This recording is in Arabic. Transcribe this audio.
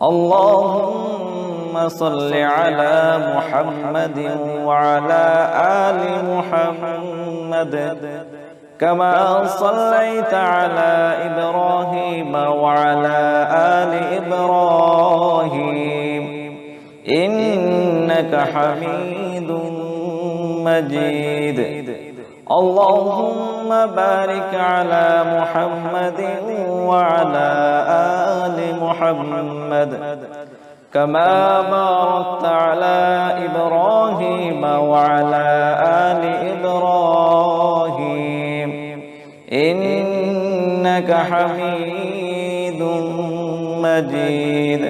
اللهم صل على محمد وعلى آل محمد كما صليت على إبراهيم وعلى آل إبراهيم إنك حميد مجيد. اللهم بارك على محمد وعلى آل محمد كما باركت على إبراهيم وعلى آل إبراهيم إنك حميد مجيد.